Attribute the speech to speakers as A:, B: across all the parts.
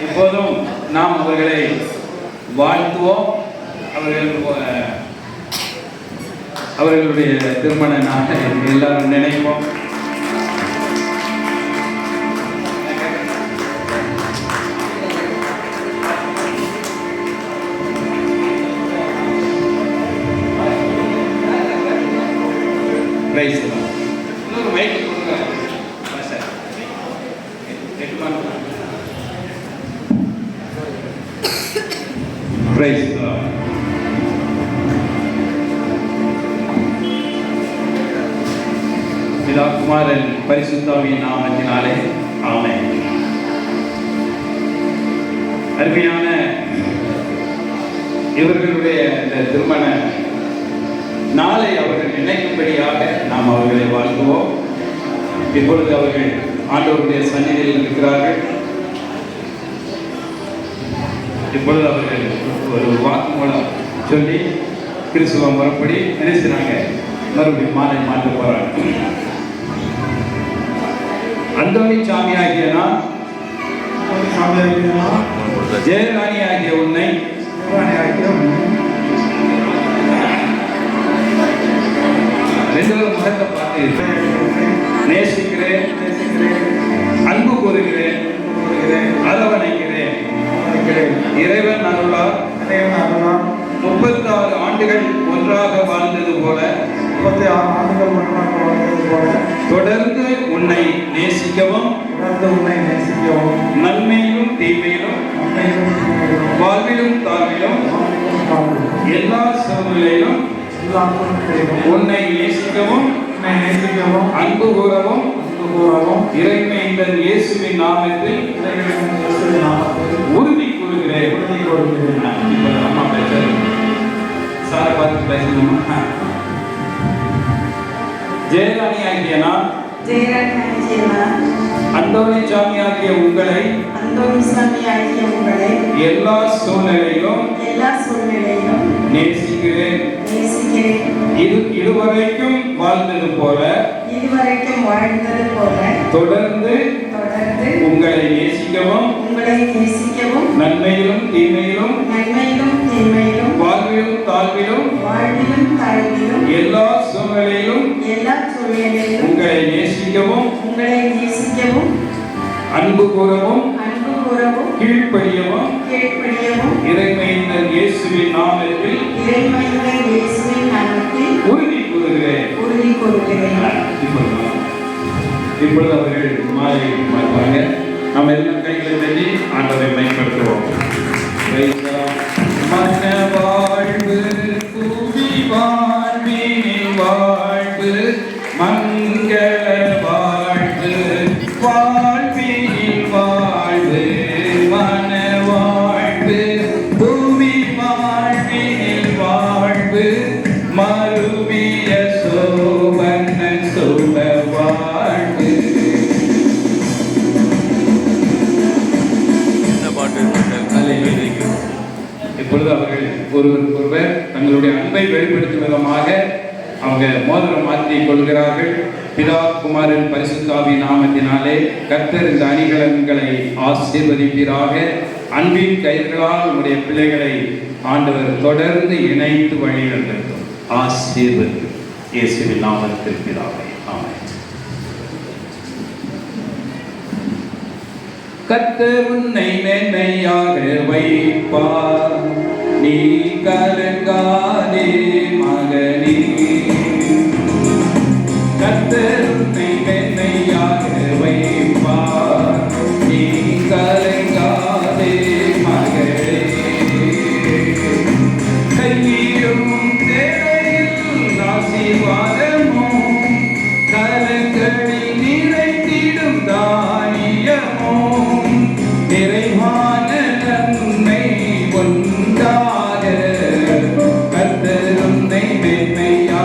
A: இப்போதும் நாம் அவர்களை வாழ்த்துவோம். அவர்களுடைய திருமண நாளை எல்லாரும் நினைப்போம். பிதா குமாரன் பரிசுத்தாவியின் நாமத்தினாலே ஆமென். அருமையான இவர்களுடைய இந்த திருமண நாளை அவர்கள் நினைக்கும்படியாக நாம் அவர்களை வாழ்த்துவோம். இப்பொழுது அவர்கள் ஆண்டவருடைய சந்நிதியில் இருக்கிறார்கள். இப்பொழுது அவர்கள் ஒரு வாக்கு மூலம் சொல்லி கிறிஸ்துவ முறைப்படி நினைச்சாங்க மறுபடியும் மாலை மாற்ற போறாங்க. அந்தோணி சாமி ஆகிய நான், ஜெயராணி ஆகிய உன்னை ரெண்டு முகத்தை பார்த்து நேசிக்கிறேன், அன்பு கூறுகிறேன், அரவணைக்கிறேன். இறைவன் அருளால் 36 ஆண்டுகள் ஒன்றாக வாழ்ந்தது போல தொடர்ந்து உன்னை நேசிக்கவும் நன்மையிலும் தீமையிலும் வாழ்விலும் தாழ்விலும் எல்லா சூழ்நிலையிலும் உன்னை நேசிக்கவும் அன்பு கூறவும் இறைமையின் இயேசுவின் நாமத்தில் உறுதி கூறுகிறேன். அம்மா பேசுறேன், சாரை பார்த்து பேசணுமா? ஜெயராணி ஆகிய நான், அந்தோணி சாமி ஆகிய உங்களை எல்லா சூழ்நிலையிலும் நேசிக்கிறேன். இதுவரைக்கும் வாழ்ந்தது போல தொடர்ந்து உங்களை நேசிக்கவும் நன்மையிலும் தீமையிலும் வாழ்விலும் தாழ்விலும் எல்லா சூழ்நிலையிலும் உங்களை நேசிக்கவும் அன்பு கூறவும் கீழ்ப்படியவும் இறைமையின் இயேசுவின் நாமத்தில் உறுதி கூறுகிறேன். இப்பொழுது அவர்கள் மாலை மாற்றுவாங்க. நம்ம எல்லாம் கைகளை தள்ளி ஆண்டவரை மேம்படுத்துவோம். மன வாழ்வு புவி வாழ்வினில் வாழ்வு மங்கள வாழ்வு வாழ்வினில் வாழ்வு மன வாழ்வு புவி வாழ்வினில் வாழ்வு மறுவிய சோபன்னன் சுப வாழ்வு. இப்பொழுது அவர்கள் ஒருவர் தங்களுடைய அன்பை வெளிப்படுத்தும் விதமாக அவங்க மோதிரம் மாற்றி கொள்கிறார்கள். பிதா குமாரன் பரிசுத்தாவி நாமத்தினாலே கர்த்தர் இந்த அணிகலன்களை ஆசீர்வதிப்பீராக. அன்பின் கயிர்களால் உங்களுடைய பிள்ளைகளை ஆண்டவர் தொடர்ந்து இணைத்து வழி நடத்தும். ஆசீர்வதி இயேசுவின் நாமத்தில் பிதாவே ஆமென். கர்த்தர் உன்னை மேன்மையாக வைப்பார், நீ கலங்காதே மகனே. கர்த்தர் உன்னை மேன்மையாக வைப்பார், நீ கலங்காதே மகனே. கையிலும் தேவையில் ஆசீர்வாதமும் கலங்களில் நிறைந்திடும் தானியமும் நிறைவான நன்மை உண்டாக கர்த்தர் உன்னை மேன்மையாக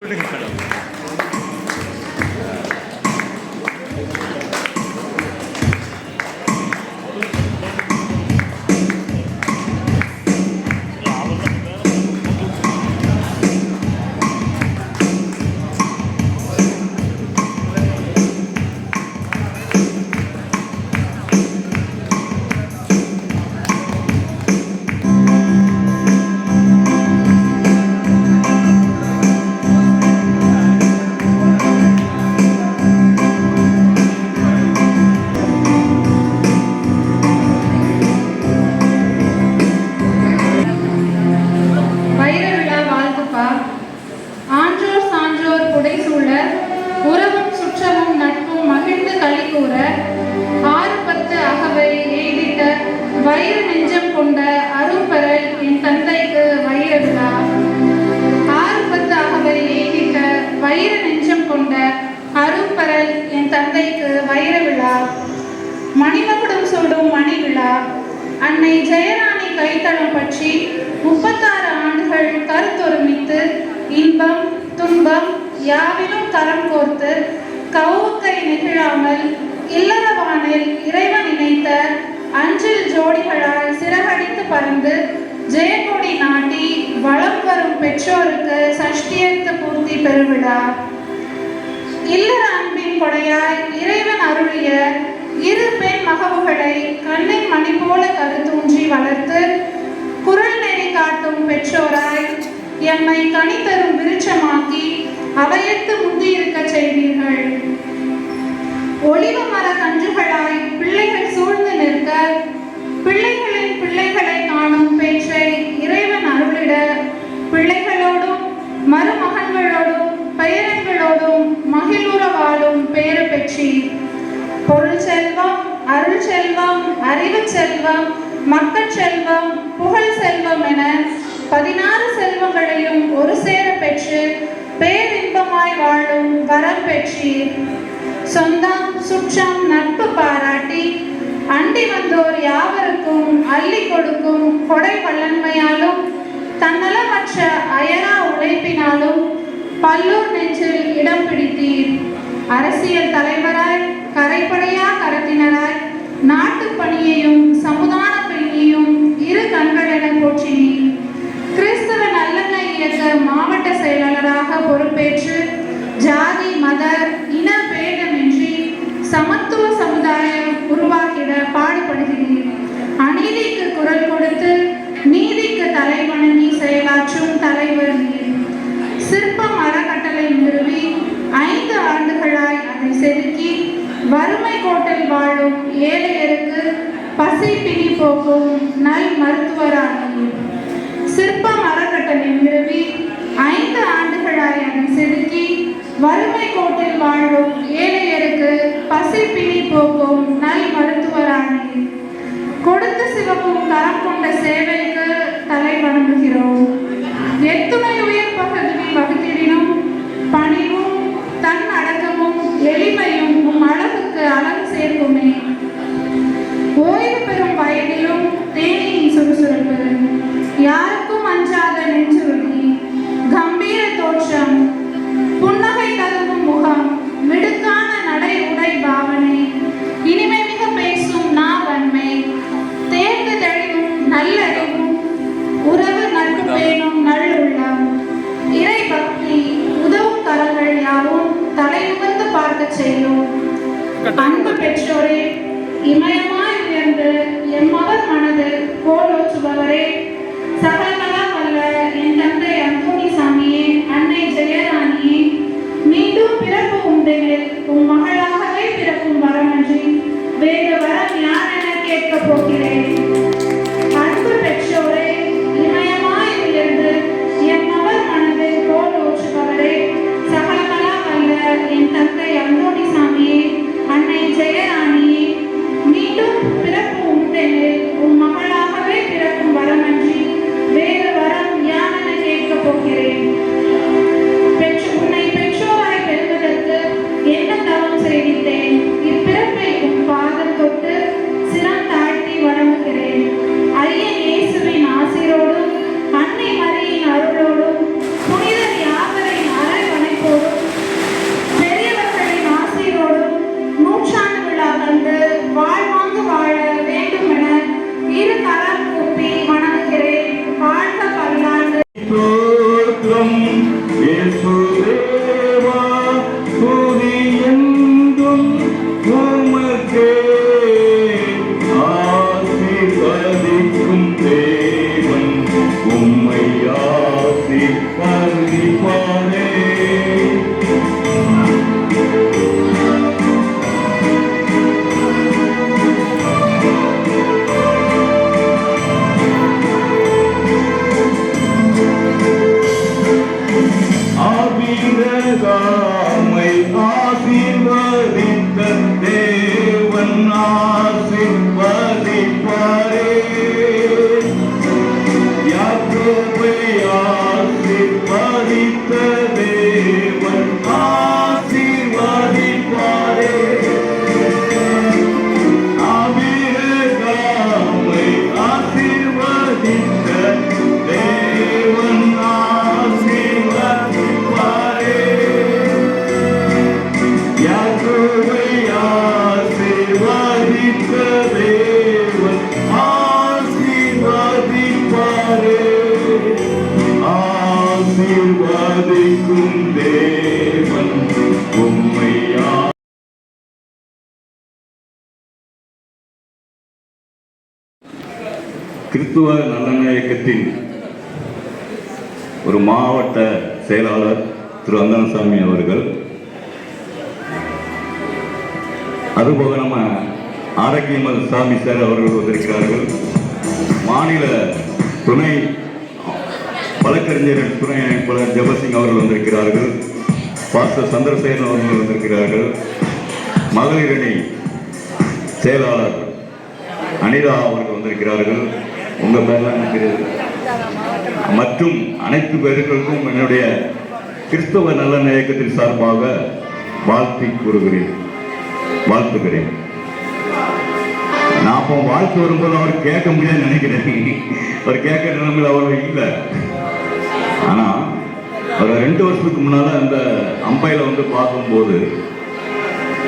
B: மணிமகுடம் சூடும் மணி விழா. அன்னை ஜெயராணி கைத்தளம் பற்றி 36 ஆண்டுகள் கருத்தொருமித்து இன்பம் துன்பம் யாவிலும் கரம் கோர்த்து கவுக்கை நெகிழாமல் இல்லறவானில் இறைவன் இணைத்த அஞ்சில் ஜோடிகளால் சிறகடித்து பறந்து ஜெயக்கொடி நாட்டி வளம் வரும் பெற்றோருக்கு சஷ்டியர்த்த பூர்த்தி பெருவிழா. இல்லற அன்பின் கொடையாய் இறைவன் அருளிய இரு பெண் மகவுகளை கண்ணின் மணி போல கருத்தூன்றி வளர்த்து குரல் நெறி காட்டும் பெற்றோராய் எம்மை கனி தரும் விருட்சமாக்கி அவையத்து முந்தியிருக்க செய்வீர்கள். ஒளிவு மர கன்றுகளாய் பிள்ளைகள் சூழ்ந்து நிற்க பிள்ளைகளின் பிள்ளைகளை காணும் பேற்றை இறைவன் அருளிட பிள்ளைகளோடும் மருமகன்களோடும் பெயரங்களோடும் மகிழ்வுற வாழும் பேறு பெற்றீர். பொருள் செல்வம், அருள் செல்வம், அறிவு செல்வம், மக்கள் செல்வம், புகழ் செல்வம் என 16 செல்வங்களையும் ஒரு சேர பெற்று பேரின்பமாய் வாழும் வரம் பெற்றீர். சொந்தம் சுற்றம் நட்பு பாராட்டி அண்டி வந்தோர் யாவருக்கும் அள்ளி கொடுக்கும் கொடை வல்லன்மையாலும் தன்னலமற்ற அயரா உழைப்பினாலும் பல்லூர் நெஞ்சில் இடம் பிடித்தீர். அரசியல் தலைவராய் கரைப்படையா கரத்தினராய் நாட்டு பணியையும் சமுதான பெண்ணையும் இரு கண்களென போற்றினீர். கிறிஸ்தவ நல்லெண்ணெய் இயக்க மாவட்ட செயலாளராக பொறுப்பேற்று ஜாதி மத இன பேதமின்றி சமத்துவ சமுதாயம் உருவாக்கிட பாடுபடுகிறீர். அநீதிக்கு குரல் கொடுத்து நீதிக்கு தலை வணங்கி செயலாற்றும் தலைவர் நீர். சிற்பம் அறக்கட்டளை நிறுவி 5 ஆண்டுகளாய் அதை செதுக்கி வறுமை கோட்டில் வாழும் ஏழையருக்கு பசி பிணி போக்கும் நல் மருத்துவரானீர். சிற்பம் அறக்கட்டளை நிறுவி 5 ஆண்டுகளாய் அதை செதுக்கி வறுமை கோட்டில் வாழும் ஏழையருக்கு பசி பிணி போக்கும் நல் மருத்துவரானீர். கொடுத்த சிவப்பும் கரம் கொண்ட சேவைக்கு தலை வணங்குகிறோம். எத்துணை உயர் பகுதி வகுத்திடினும் பணிவும் தன் அடக்கமும் எளிமையும் உம் அழகுக்கு அழகு சேர்க்குமே. ஓய்வு பெறும் வயதிலும் தேனியின் சுறுசுறுப்பு, யாருக்கும் அஞ்சாத நெஞ்சுறுதி, கம்பீர தோற்றம், புன்னகை ததும்பும் முகம், மிடுக்கான நடை உடை பாவனை, இனிமை மிக பேசும் நாவன்மை, தேர்ந்து தெளிவும் நல்லறிவும், உறவு நட்பு பேணும் நல்லுள்ளம், இறை பக்தி, உதவும் கரங்கள் யாவும் தலை நிமிர்ந்து பார்க்க செய்யும். அன்பு பெற்றோரே, இமயமாய் உயர்ந்து எம்மவர் மனது கோலோச்சுபவரே, சகலகலா வல்ல என் தந்தை அந்தோணி சாமியே, அன்னை ஜெயராணியே, மீண்டும் பிறப்பு உண்டெனில் உம் மகளாகவே பிறக்கும் வரமன்றி வேறு வரம் யார் என கேட்கப் போகிறேன். அன்பு பெற்றோரே, இமயமாய் உயர்ந்து எம்மவர் மனது கோலோச்சுபவரே, சகலகலா வல்ல என் தந்தை அந்தோணி சாமியே, அன்னை ஜெயராணியே, மீண்டும் பிறப்பு உண்டெனில் உம் மகளாகவே பிறக்கும் வரமன்றி வேறு வரம் யார் என கேட்கப் போகிறேன். உன்னை பெற்றோராய் பெறுவதற்கு என்ன தவம் செய்தேன், இப்பிறப்பை உம் பாதம் தொட்டு சிரம் தாழ்த்தி வணங்குகிறேன்.
C: மதிக்கும் தேவன் உம்மையா. கிறிஸ்துவ நல்லெண்ண இயக்கத்தின் ஒரு மாவட்ட செயலாளர் திரு அந்தனசாமி அவர்கள், அதுபோக நம்ம ஆரோக்கியமல் சாமி சார் அவர்கள் வந்திருக்கிறார்கள். மாநில துணை வழக்கறிஞர் துணை அமைப்பாளர் ஜெபசிங் அவர்கள் வந்திருக்கிறார்கள். பாஸ்டர் சந்திரசேகரன் அவர்கள் வந்திருக்கிறார்கள். மகளிரணி செயலாளர் அனிதா அவர்கள் வந்திருக்கிறார்கள். உங்க பேர்லாம் இருக்கிறது. மற்றும் அனைத்து பேர்களுக்கும் என்னுடைய கிறிஸ்தவ நல்லெண்ண இயக்கத்தின் சார்பாக வாழ்த்துகிறேன். நான் அப்போ வாழ்த்து வரும்போது அவர் கேட்க முடியாதுன்னு நினைக்கிறேன். அவர் கேட்கிற நிலைமையில் அவர் இல்லை. ஆனா அவர் 2 வருஷத்துக்கு முன்னால அந்த அம்பையில வந்து பார்க்கும்போது,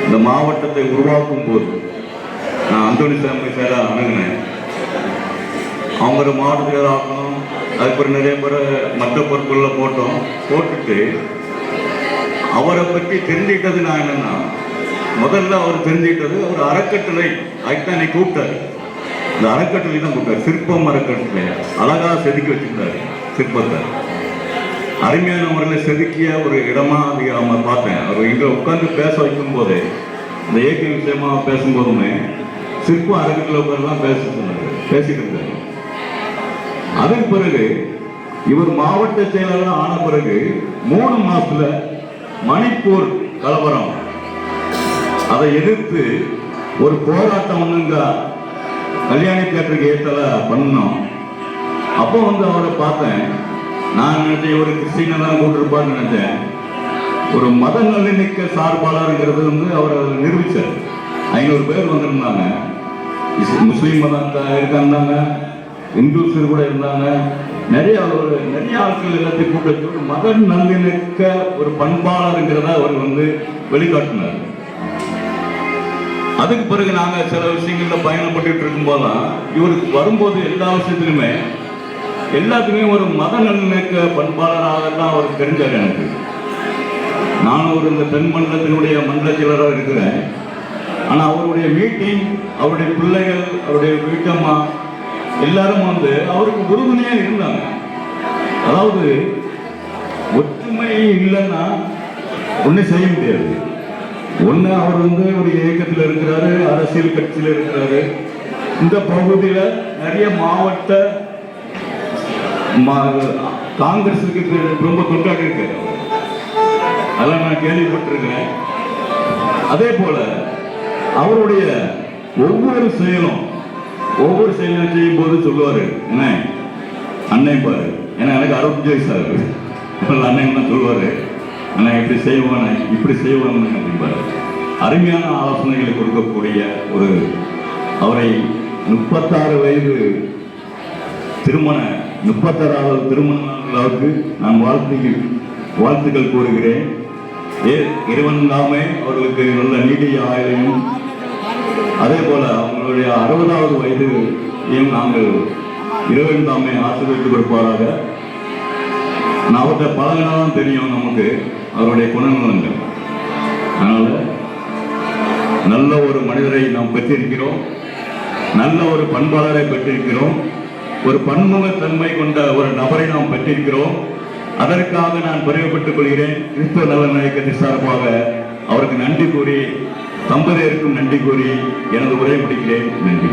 C: இந்த மாவட்டத்தை உருவாக்கும் போது நான் அந்தோனிசாமி சார அணுகினேன். அவங்க ஒரு மாவட்டத்தில் ஆக்கணும், அதுக்கப்புறம் நிறைய பேர் மற்ற பொறுப்புகளில் போட்டுட்டு அவரை பற்றி தெரிஞ்சுக்கிட்டது நான் என்னன்னா, முதல்ல அவர் தெரிஞ்சுக்கிட்டது ஒரு அறக்கட்டளை. அதுதான் என்னை கூப்பிட்டாரு. இந்த அறக்கட்டளை தான் கூப்பிட்டாரு. சிற்பம் அறக்கட்டளை அழகா செதுக்கி வச்சிருந்தாரு. சிற்பத்தை அருமையான முறையில் செதுக்கிய ஒரு இடமா அது அவங்க பார்த்தேன். அவர் இங்கே உட்காந்து பேச வைக்கும் போதே, இந்த இயக்க விஷயமா பேசும்போதுமே சிற்ப அறக்கட்டளை உட்காந்துலாம் பேசிட்டு இருந்தாரு. அதன் பிறகு இவர் மாவட்ட செயலாளர் ஆன பிறகு 3 மாசத்துல மணிப்பூர் கலவரம், அதை எதிர்த்து ஒரு போராட்டம் ஒண்ணுங்க கல்யாணி தியேட்டருக்கு ஏற்றல பண்ணோம். அப்போ வந்து அவரை பார்த்தேன். நான் நினைச்சேன் ஒரு கிறிஸ்டினை தான் கூட்டிருப்பான்னு நினைச்சேன். ஒரு மத நல்லிணக்க சார்பாளருங்கிறது வந்து அவர் நிரூபிச்சார். 500 பேர் வந்திருந்தாங்க. முஸ்லீம் மதம் இருக்காங்க, இந்துஸ் கூட இருந்தாங்க. நிறைய ஆட்கள் எல்லாத்தையும் கூட்டத்தோடு மத நல்லிணக்க ஒரு பண்பாளருங்கிறத அவர் வந்து வெளிக்காட்டினார். அதுக்கு பிறகு நாங்க சில விஷயங்கள்ல பயணப்பட்டு இருக்கும் போதுதான் இவருக்கு வரும்போது எல்லா விஷயத்திலுமே எல்லாத்துக்குமே ஒரு மத நல்லிணக்க பண்பாளராக தான் அவர் தெரிஞ்சார். எனக்கு நானும் ஒரு இந்த தென் மண்டலத்தினுடைய மண்டல செயலராக இருக்கிறேன். ஆனா அவருடைய மீட்டிங், அவருடைய பிள்ளைகள், அவருடைய வீட்டம்மா எல்லாரும் வந்து அவருக்கு உறுதுணையா இருந்தாங்க. அதாவது ஒற்றுமை இல்லைன்னா ஒன்றும் செய்ய முடியாது. ஒன்று அவர் வந்து ஒரு இயக்கத்தில் இருக்கிறாரு, அரசியல் கட்சியில் இருக்கிறாரு. இந்த பகுதியில் நிறைய மாவட்ட காங்கிரஸுக்கு ரொம்ப கொண்டாடி இருக்காரு. அதெல்லாம் நான் கேள்விப்பட்டிருக்கிறேன். அதே போல அவருடைய ஒவ்வொரு செயலும் செய்யும் போது சொல்லுவாரு, என்ன அன்னை பாரு, ஏன்னா எனக்கு 65 வயசு ஆகுது. அண்ணன் தான் சொல்லுவாரு, அண்ணா இப்படி செய்வானே இப்படி செய்வானு அப்படின்பாரு. அருமையான ஆலோசனைகளை கொடுக்கக்கூடிய ஒரு அவரை 36 வயது 36வது திருமண நாளுக்கு நான் வாழ்த்துக்கள் கூறுகிறேன். இறைவன் தாமே அவர்களுக்கு நல்ல நீடிய ஆயுளையும், அதே போல அவங்களுடைய 60வது வயதையும் நாங்கள் இறைவன் தாமே ஆசீர்வதித்து கொடுப்பாராக. நான் அவர்கிட்ட பழகினாலும் தெரியும் நமக்கு அவருடைய குணநலங்கள். அதனால நல்ல ஒரு மனிதரை நாம் பெற்றிருக்கிறோம், நல்ல ஒரு பண்பாளரை பெற்றிருக்கிறோம், ஒரு பன்முகத்தன்மை கொண்ட ஒரு நபரை நாம் பெற்றிருக்கிறோம். அதற்காக நான் பெருமைப்பட்டுக் கொள்கிறேன். கிறிஸ்தவ நல்லெண்ண இயக்கத்தின் சார்பாக அவருக்கு நன்றி கூறி, தம்பதியருக்கும் நன்றி கூறி எனது உரையை முடிக்கிறேன். நன்றி.